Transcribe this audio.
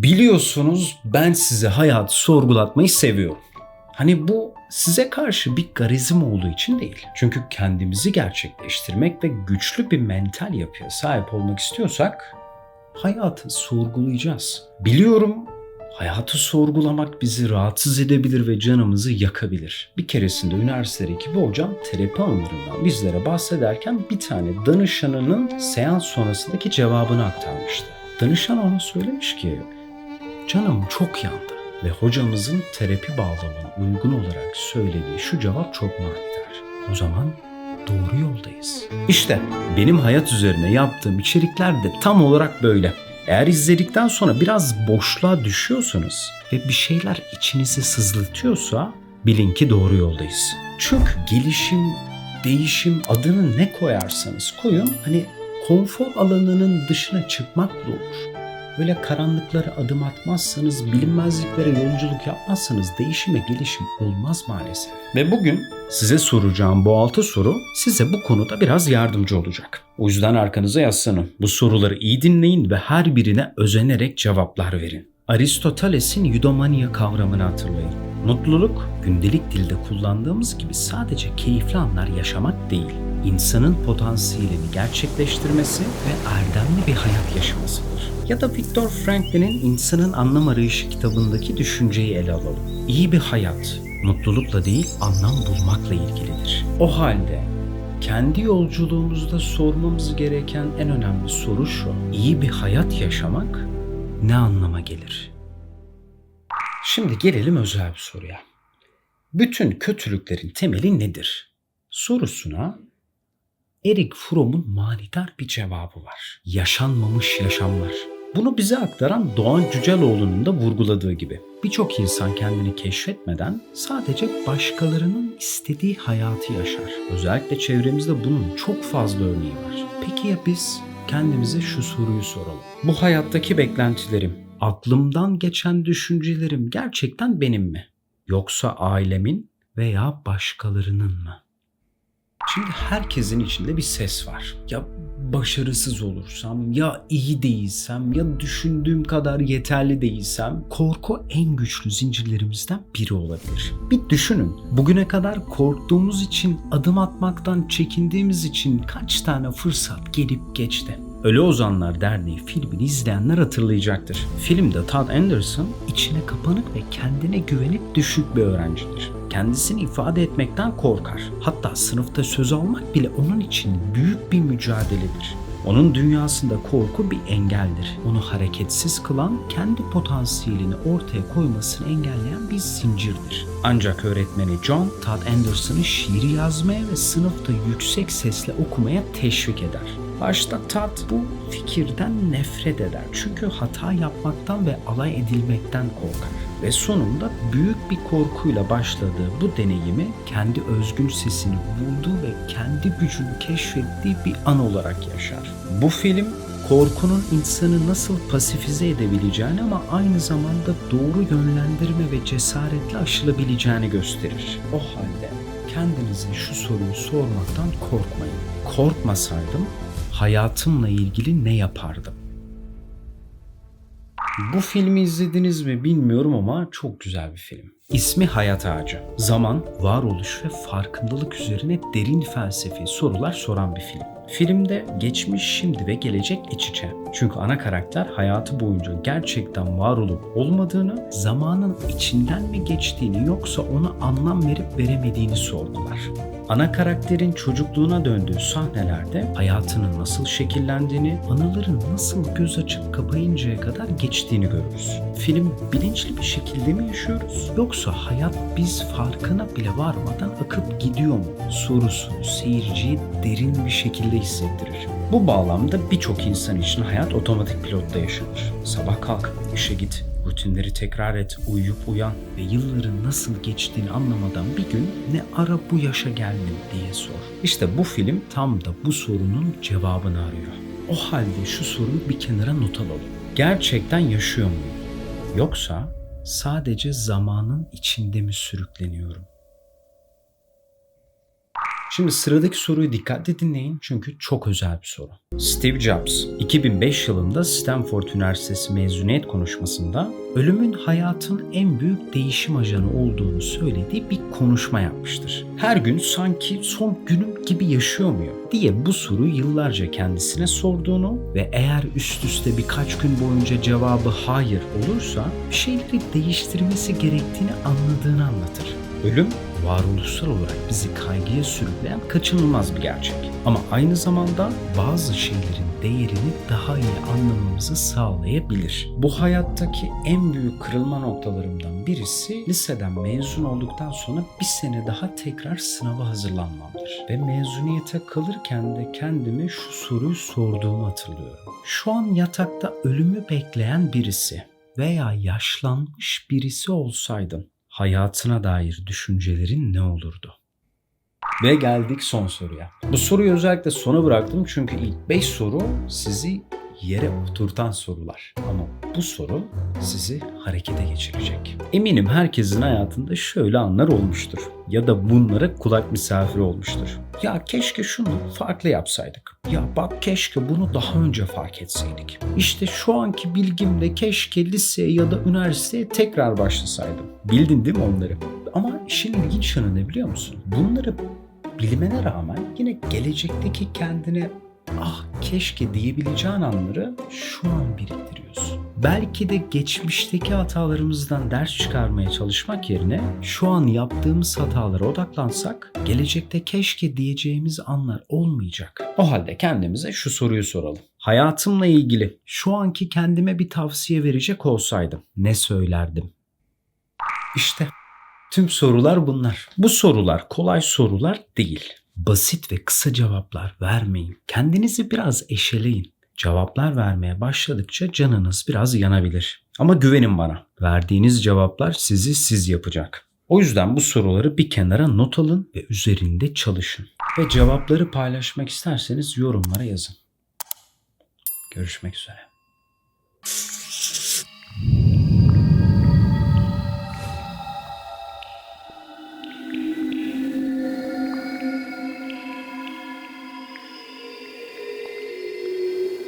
Biliyorsunuz ben size hayatı sorgulatmayı seviyorum. Hani bu size karşı bir garizim olduğu için değil. Çünkü kendimizi gerçekleştirmek ve güçlü bir mental yapıya sahip olmak istiyorsak hayatı sorgulayacağız. Biliyorum hayatı sorgulamak bizi rahatsız edebilir ve canımızı yakabilir. Bir keresinde üniversitedeki bir hocam terapi anılarından bizlere bahsederken bir tane danışanının seans sonrasındaki cevabını aktarmıştı. Danışan ona söylemiş ki canım çok yandı ve hocamızın terapi bağlamına uygun olarak söylediği şu cevap çok manidar. O zaman doğru yoldayız. İşte benim hayat üzerine yaptığım içerikler de tam olarak böyle. Eğer izledikten sonra biraz boşluğa düşüyorsanız ve bir şeyler içinizi sızlatıyorsa bilin ki doğru yoldayız. Çünkü gelişim, değişim adını ne koyarsanız koyun hani konfor alanının dışına çıkmakla olur. Böyle karanlıklara adım atmazsanız, bilinmezliklere yolculuk yapmazsanız değişime gelişim olmaz maalesef. Ve bugün size soracağım bu 6 soru size bu konuda biraz yardımcı olacak. O yüzden arkanıza yaslanın. Bu soruları iyi dinleyin ve her birine özenerek cevaplar verin. Aristoteles'in eudaimonia kavramını hatırlayın. Mutluluk, gündelik dilde kullandığımız gibi sadece keyifli anlar yaşamak değil, insanın potansiyelini gerçekleştirmesi ve erdemli bir hayat yaşamasıdır. Ya da Viktor Frankl'in İnsanın Anlam Arayışı kitabındaki düşünceyi ele alalım. İyi bir hayat, mutlulukla değil anlam bulmakla ilgilidir. O halde kendi yolculuğumuzda sormamız gereken en önemli soru şu: İyi bir hayat yaşamak ne anlama gelir? Şimdi gelelim özel bir soruya. Bütün kötülüklerin temeli nedir? Sorusuna Erich Fromm'un manidar bir cevabı var. Yaşanmamış yaşamlar. Bunu bize aktaran Doğan Cüceloğlu'nun da vurguladığı gibi. Birçok insan kendini keşfetmeden sadece başkalarının istediği hayatı yaşar. Özellikle çevremizde bunun çok fazla örneği var. Peki ya biz? Kendimize şu soruyu soralım. Bu hayattaki beklentilerim, aklımdan geçen düşüncelerim gerçekten benim mi? Yoksa ailemin veya başkalarının mı? Şimdi herkesin içinde bir ses var. Ya başarısız olursam, ya iyi değilsem, ya düşündüğüm kadar yeterli değilsem, korku en güçlü zincirlerimizden biri olabilir. Bir düşünün, bugüne kadar korktuğumuz için, adım atmaktan çekindiğimiz için kaç tane fırsat gelip geçti. Ölü Ozanlar Derneği filmini izleyenler hatırlayacaktır. Filmde Todd Anderson içine kapanık ve kendine güvenip düşük bir öğrencidir. Kendisini ifade etmekten korkar. Hatta sınıfta söz almak bile onun için büyük bir mücadeledir. Onun dünyasında korku bir engeldir. Onu hareketsiz kılan, kendi potansiyelini ortaya koymasını engelleyen bir zincirdir. Ancak öğretmeni John, Todd Anderson'ı şiir yazmaya ve sınıfta yüksek sesle okumaya teşvik eder. Başta Todd bu fikirden nefret eder. Çünkü hata yapmaktan ve alay edilmekten korkar. Ve sonunda büyük bir korkuyla başladığı bu deneyimi kendi özgün sesini bulduğu ve kendi gücünü keşfettiği bir an olarak yaşar. Bu film korkunun insanı nasıl pasifize edebileceğini ama aynı zamanda doğru yönlendirme ve cesaretle aşılabileceğini gösterir. O halde kendinize şu soruyu sormaktan korkmayın. Korkmasaydım hayatımla ilgili ne yapardım? Bu filmi izlediniz mi bilmiyorum ama çok güzel bir film. İsmi Hayat Ağacı. Zaman, varoluş ve farkındalık üzerine derin felsefi sorular soran bir film. Filmde geçmiş, şimdi ve gelecek iç içe. Çünkü ana karakter hayatı boyunca gerçekten var olup olmadığını, zamanın içinden mi geçtiğini yoksa ona anlam verip veremediğini sorgular. Ana karakterin çocukluğuna döndüğü sahnelerde hayatının nasıl şekillendiğini, anıların nasıl göz açıp kapayıncaya kadar geçtiğini görürüz. Film bilinçli bir şekilde mi yaşıyoruz yoksa hayat biz farkına bile varmadan akıp gidiyor mu sorusu seyirciyi derin bir şekilde hissettirir. Bu bağlamda birçok insan için hayat otomatik pilotta yaşanır. Sabah kalk, işe git, rutinleri tekrar et, uyuyup uyan ve yılların nasıl geçtiğini anlamadan bir gün ne ara bu yaşa geldim diye sor. İşte bu film tam da bu sorunun cevabını arıyor. O halde şu soruyu bir kenara not alalım. Gerçekten yaşıyor muyum? Yoksa sadece zamanın içinde mi sürükleniyorum? Şimdi sıradaki soruyu dikkatli dinleyin çünkü çok özel bir soru. Steve Jobs 2005 yılında Stanford Üniversitesi mezuniyet konuşmasında ölümün hayatın en büyük değişim ajanı olduğunu söylediği bir konuşma yapmıştır. Her gün sanki son günüm gibi yaşıyor muyum diye bu soruyu yıllarca kendisine sorduğunu ve eğer üst üste birkaç gün boyunca cevabı hayır olursa bir şeyleri değiştirmesi gerektiğini anladığını anlatır. Ölüm varoluşsal olarak bizi kaygıya sürükleyen kaçınılmaz bir gerçek. Ama aynı zamanda bazı şeylerin değerini daha iyi anlamamızı sağlayabilir. Bu hayattaki en büyük kırılma noktalarımdan birisi liseden mezun olduktan sonra bir sene daha tekrar sınava hazırlanmamdır. Ve mezuniyete kalırken de kendime şu soruyu sorduğumu hatırlıyorum. Şu an yatakta ölümü bekleyen birisi veya yaşlanmış birisi olsaydın hayatına dair düşüncelerin ne olurdu? Ve geldik son soruya. Bu soruyu özellikle sona bıraktım çünkü ilk 5 soru sizi yere oturtan sorular. Ama bu soru sizi harekete geçirecek. Eminim herkesin hayatında şöyle anlar olmuştur. Ya da bunlara kulak misafiri olmuştur. Ya keşke şunu farklı yapsaydık. Ya bak keşke bunu daha önce fark etseydik. İşte şu anki bilgimle keşke liseye ya da üniversiteye tekrar başlasaydım. Bildin değil mi onları? Ama işin ilginç yanı ne biliyor musun? Bunları bilmene rağmen yine gelecekteki kendine ah keşke diyebileceğin anları şu an biriktiriyorsun. Belki de geçmişteki hatalarımızdan ders çıkarmaya çalışmak yerine şu an yaptığımız hatalara odaklansak gelecekte keşke diyeceğimiz anlar olmayacak. O halde kendimize şu soruyu soralım. Hayatımla ilgili şu anki kendime bir tavsiye verecek olsaydım ne söylerdim? İşte tüm sorular bunlar. Bu sorular kolay sorular değil. Basit ve kısa cevaplar vermeyin. Kendinizi biraz eşeleyin. Cevaplar vermeye başladıkça canınız biraz yanabilir. Ama güvenin bana. Verdiğiniz cevaplar sizi siz yapacak. O yüzden bu soruları bir kenara not alın ve üzerinde çalışın. Ve cevapları paylaşmak isterseniz yorumlara yazın. Görüşmek üzere.